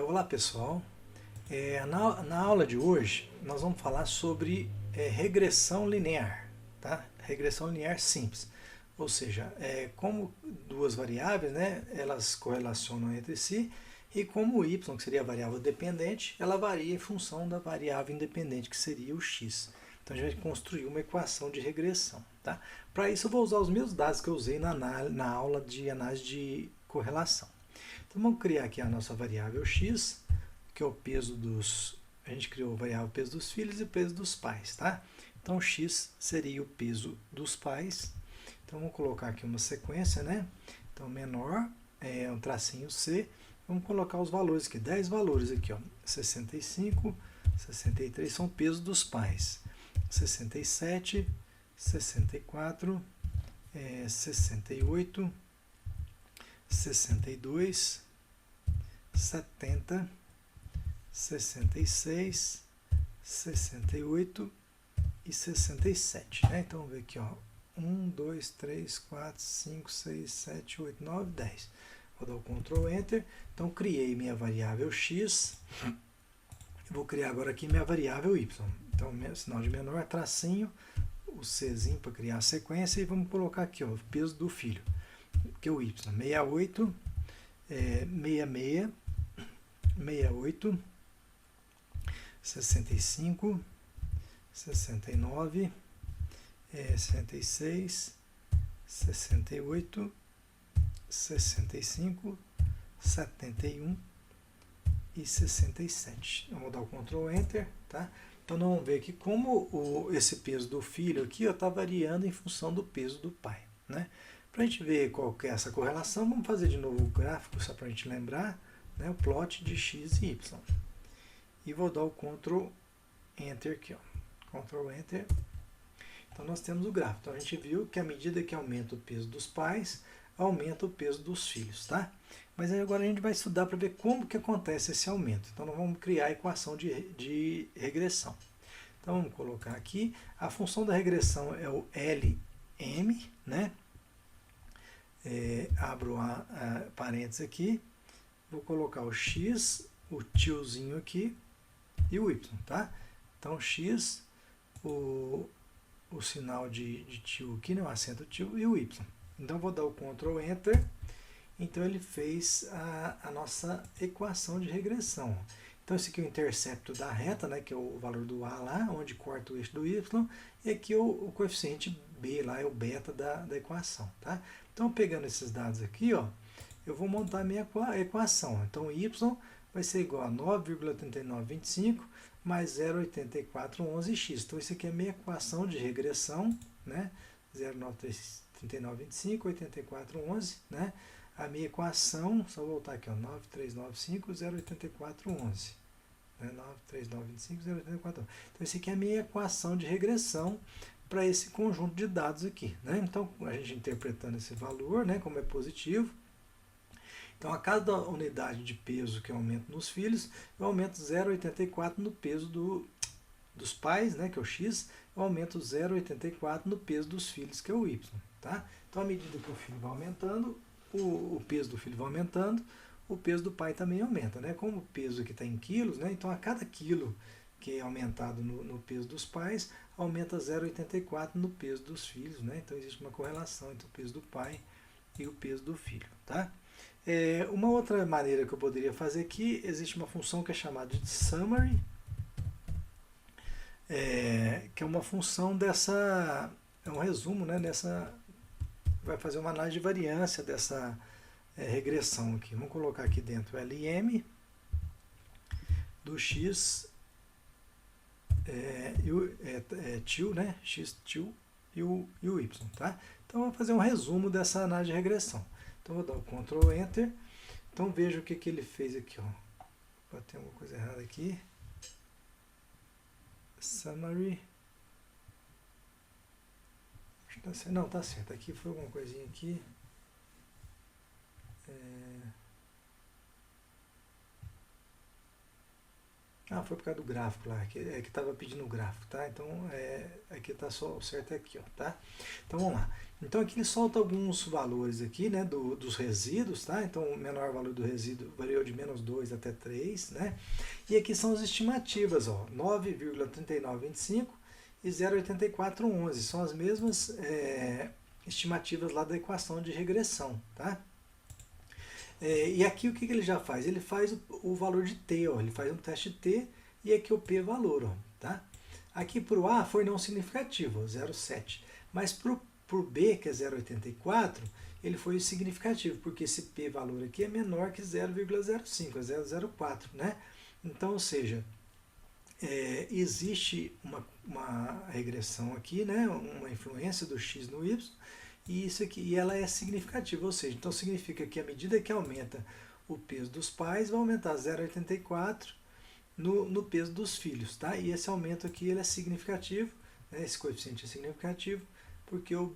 Olá pessoal, na aula de hoje nós vamos falar sobre regressão linear, tá? Regressão linear simples, ou seja, como duas variáveis, né, elas correlacionam entre si e como o y, que seria a variável dependente, ela varia em função da variável independente, que seria o x. Então a gente vai construir uma equação de regressão, tá? Para isso eu vou usar os mesmos dados que eu usei na aula de análise de correlação. Então vamos criar aqui a nossa variável x, que é o peso dos... A gente criou a variável peso dos filhos e o peso dos pais, tá? Então x seria o peso dos pais. Então vamos colocar aqui uma sequência, né? Então menor, um tracinho C. Vamos colocar os valores aqui, 10 valores aqui, ó. 65, 63 são pesos dos pais. 67, 64, 68, 62, 70, 66, 68 e 67. Né? Então, vamos ver aqui, ó. 1, 2, 3, 4, 5, 6, 7, 8, 9, 10. Vou dar o Ctrl Enter. Então, criei minha variável x. Eu vou criar agora aqui minha variável y. Então, sinal de menor é tracinho, o Czinho para criar a sequência. E vamos colocar aqui, ó, o peso do filho, que é o y. 68, 66, 68, 65, 69, 66, 68, 65, 71 e 67. Eu vou dar o Ctrl Enter, tá? Então nós vamos ver aqui como esse peso do filho aqui está variando em função do peso do pai, né? Para a gente ver qual que é essa correlação, vamos fazer de novo o gráfico, só para a gente lembrar, né, o plot de x e y. E vou dar o Ctrl Enter aqui, ó. Ctrl Enter. Então nós temos o gráfico. Então a gente viu que à medida que aumenta o peso dos pais, aumenta o peso dos filhos, tá? Mas aí agora a gente vai estudar para ver como que acontece esse aumento. Então nós vamos criar a equação de regressão. Então vamos colocar aqui, a função da regressão é o LM, né? Abro a parênteses aqui, vou colocar o x, o tiozinho aqui e o y, tá? Então x, o sinal de tio aqui, né, o acento tio e o y. Então vou dar o Ctrl Enter. Então ele fez a nossa equação de regressão. Então esse aqui é o intercepto da reta, né, que é o valor do A lá, onde corta o eixo do y, e aqui o coeficiente B lá é o beta da equação, tá? Então pegando esses dados aqui, ó, eu vou montar a minha equação. Então y vai ser igual a 9,3925 mais 0,8411x. Então isso aqui é a minha equação de regressão, né? 0,3925, 8411, né? A minha equação, só voltar aqui, ó, 93950, 0,8411. Né? 93925, 0,8411. Então, essa aqui é a minha equação de regressão para esse conjunto de dados aqui. Né? Então, a gente interpretando esse valor, né, como é positivo. Então, a cada unidade de peso que eu aumento nos filhos, eu aumento 0,84 no peso dos pais, né, que é o x, eu aumento 0,84 no peso dos filhos, que é o y. Tá? Então, à medida que o filho vai aumentando, o peso do filho vai aumentando, o peso do pai também aumenta, né? Como o peso aqui está em quilos, né? Então a cada quilo que é aumentado no peso dos pais, aumenta 0,84 no peso dos filhos, né? Então existe uma correlação entre o peso do pai e o peso do filho, tá? Uma outra maneira que eu poderia fazer aqui, existe uma função que é chamada de summary, que é uma função dessa, é um resumo, né? Vai fazer uma análise de variância dessa regressão aqui. Vamos colocar aqui dentro LM do x tio, né? X tio e o y, tá? Então vamos fazer um resumo dessa análise de regressão. Então vou dar o Ctrl Enter. Então veja o que ele fez aqui, ó. Tem alguma coisa errada aqui. Summary. Não, tá certo. Aqui foi alguma coisinha aqui. Ah, foi por causa do gráfico lá, que estava pedindo o gráfico, tá? Então, aqui está só o certo aqui, ó, tá? Então, vamos lá. Então, aqui ele solta alguns valores aqui, né, dos resíduos, tá? Então, o menor valor do resíduo variou de -2 até 3, né? E aqui são as estimativas, ó, 9,3925 e 0,8411. São as mesmas estimativas lá da equação de regressão, tá? E aqui o que ele já faz? Ele faz o valor de t, ó, ele faz um teste t e aqui o p valor, ó, tá? Aqui para o A foi não significativo, 0,7. Mas para o B, que é 0,84, ele foi significativo, porque esse p valor aqui é menor que 0,05, é 0,04, né? Então, ou seja, existe uma regressão aqui, né? Uma influência do x no y, e isso aqui, e ela é significativa, ou seja, então significa que à medida que aumenta o peso dos pais, vai aumentar 0,84 no peso dos filhos, tá? E esse aumento aqui ele é significativo, né? Esse coeficiente é significativo, porque o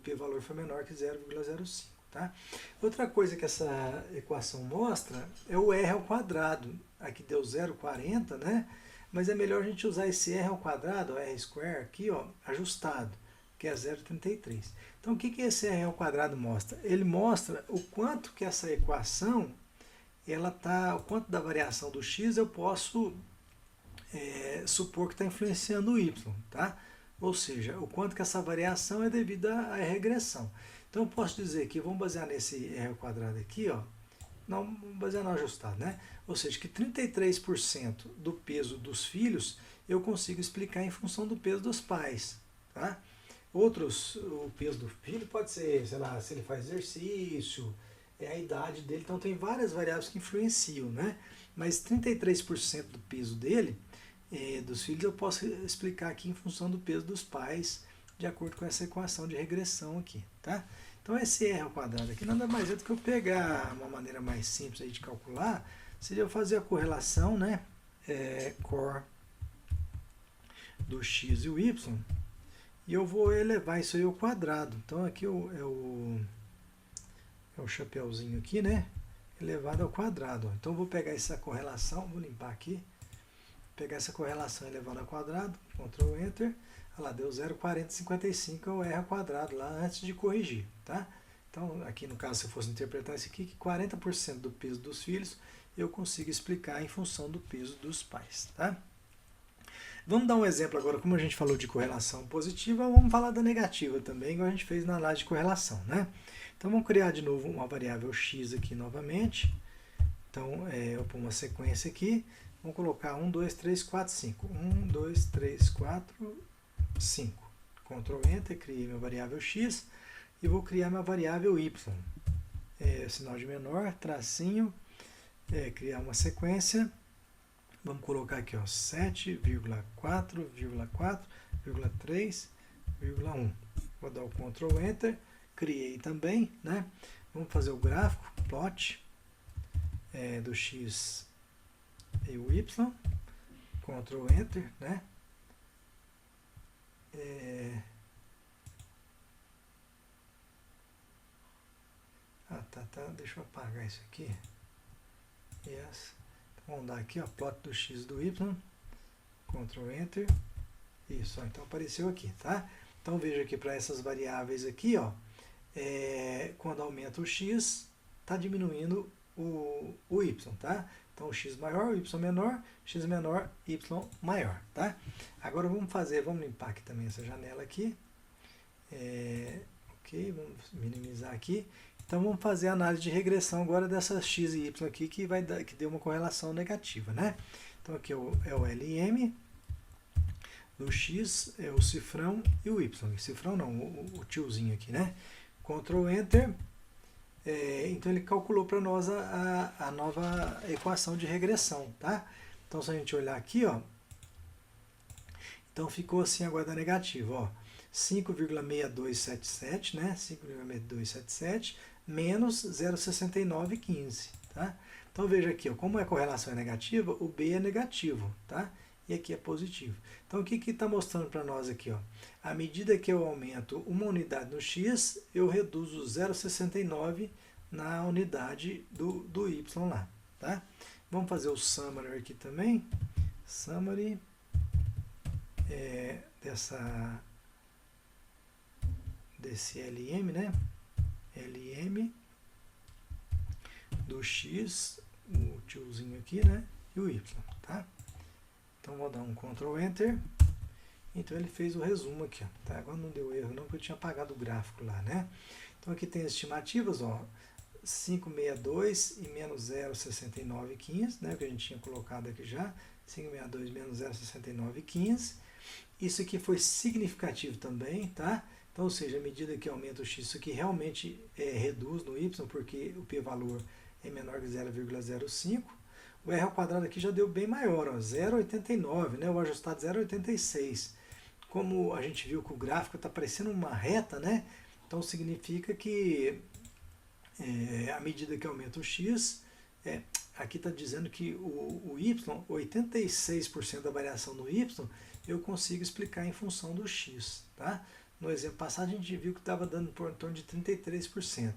p-valor foi menor que 0,05, tá? Outra coisa que essa equação mostra é o r ao quadrado. Aqui deu 0,40, né? Mas é melhor a gente usar esse r ao quadrado, r square aqui, ó, ajustado, que é 0,33. Então, o que esse r ao quadrado mostra? Ele mostra o quanto que essa equação, o quanto da variação do x eu posso supor que está influenciando o y, tá? Ou seja, o quanto que essa variação é devida à regressão. Então, eu posso dizer que, vamos basear nesse r ao quadrado aqui, ó, não, vamos basear no ajustado, né? Ou seja, que 33% do peso dos filhos eu consigo explicar em função do peso dos pais, tá? O peso do filho pode ser, sei lá, se ele faz exercício, a idade dele, então tem várias variáveis que influenciam, né? Mas 33% do peso dele, dos filhos, eu posso explicar aqui em função do peso dos pais, de acordo com essa equação de regressão aqui, tá? Então esse r ao quadrado aqui nada mais é do que eu pegar uma maneira mais simples aí de calcular, seria eu fazer a correlação, né? Cor do x e o y, e eu vou elevar isso aí ao quadrado. Então aqui é o chapeuzinho aqui, né? Elevado ao quadrado. Então eu vou pegar essa correlação, vou limpar aqui, pegar essa correlação elevada ao quadrado, Ctrl Enter, olha lá, deu 0,4055 é o r ao quadrado lá antes de corrigir, tá? Então aqui no caso, se eu fosse interpretar isso aqui, que 40% do peso dos filhos eu consigo explicar em função do peso dos pais, tá? Vamos dar um exemplo agora, como a gente falou de correlação positiva, vamos falar da negativa também, igual a gente fez na análise de correlação, né? Então vamos criar de novo uma variável x aqui novamente. Então eu ponho uma sequência aqui, vamos colocar 1, 2, 3, 4, 5. 1, 2, 3, 4, 5. Ctrl Enter, criei minha variável x e vou criar minha variável y. Sinal de menor, tracinho, criar uma sequência. Vamos colocar aqui, ó, 7,4,4,3,1. Vou dar o Ctrl Enter, criei também, né? Vamos fazer o gráfico, plot do x e o y. Ctrl Enter, né? Tá, deixa eu apagar isso aqui. Yes. Vamos dar aqui, ó, plot do x e do y, Ctrl Enter, isso, ó, então apareceu aqui, tá? Então veja aqui para essas variáveis aqui, ó, quando aumenta o x, está diminuindo o y, tá? Então o x maior, o y menor, x menor, y maior, tá? Agora vamos limpar aqui também essa janela aqui, ok, vamos minimizar aqui. Então vamos fazer a análise de regressão agora dessas x e y aqui que deu uma correlação negativa, né? Então aqui é o LM do x, o cifrão e o y. Cifrão não, o tiozinho aqui, né? Ctrl Enter. Então ele calculou para nós a nova equação de regressão, tá? Então se a gente olhar aqui, ó, então ficou assim agora da negativa, ó, 5,6277, né? 5,6277 menos 0,6915, tá? Então veja aqui, ó, como a correlação é negativa, o B é negativo, tá? E aqui é positivo. Então o que está mostrando para nós aqui, ó? À medida que eu aumento uma unidade no x, eu reduzo 0,69 na unidade do y lá, tá? Vamos fazer o summary aqui também. Summary desse LM, né? LM do X, o tiozinho aqui, né? E o Y, tá? Então vou dar um Ctrl Enter. Então ele fez o resumo aqui, ó, tá? Agora não deu erro não, porque eu tinha apagado o gráfico lá, né? Então aqui tem as estimativas, ó, 562 e menos 0,6915, né? Que a gente tinha colocado aqui já, 562 menos 0,6915. Isso aqui foi significativo também, tá? Então, ou seja, à medida que aumenta o x, isso aqui realmente reduz no y, porque o p-valor é menor que 0,05. O r ao quadrado aqui já deu bem maior, 0,89, né? O ajustado 0,86. Como a gente viu que o gráfico está parecendo uma reta, né? Então significa que à medida que aumenta o x, aqui está dizendo que o y, 86% da variação no y, eu consigo explicar em função do x, tá? No exemplo passado a gente viu que estava dando por em torno de 33%.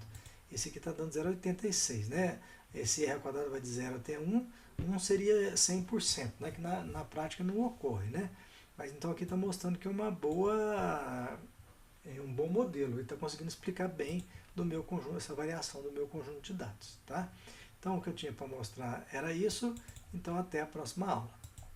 Esse aqui está dando 0,86, né? Esse r ao quadrado vai de 0 até 1, 1 seria 100%, né? Que na prática não ocorre, né? Mas então aqui está mostrando que é um bom modelo, ele está conseguindo explicar bem do meu conjunto, essa variação do meu conjunto de dados, tá? Então o que eu tinha para mostrar era isso, então até a próxima aula.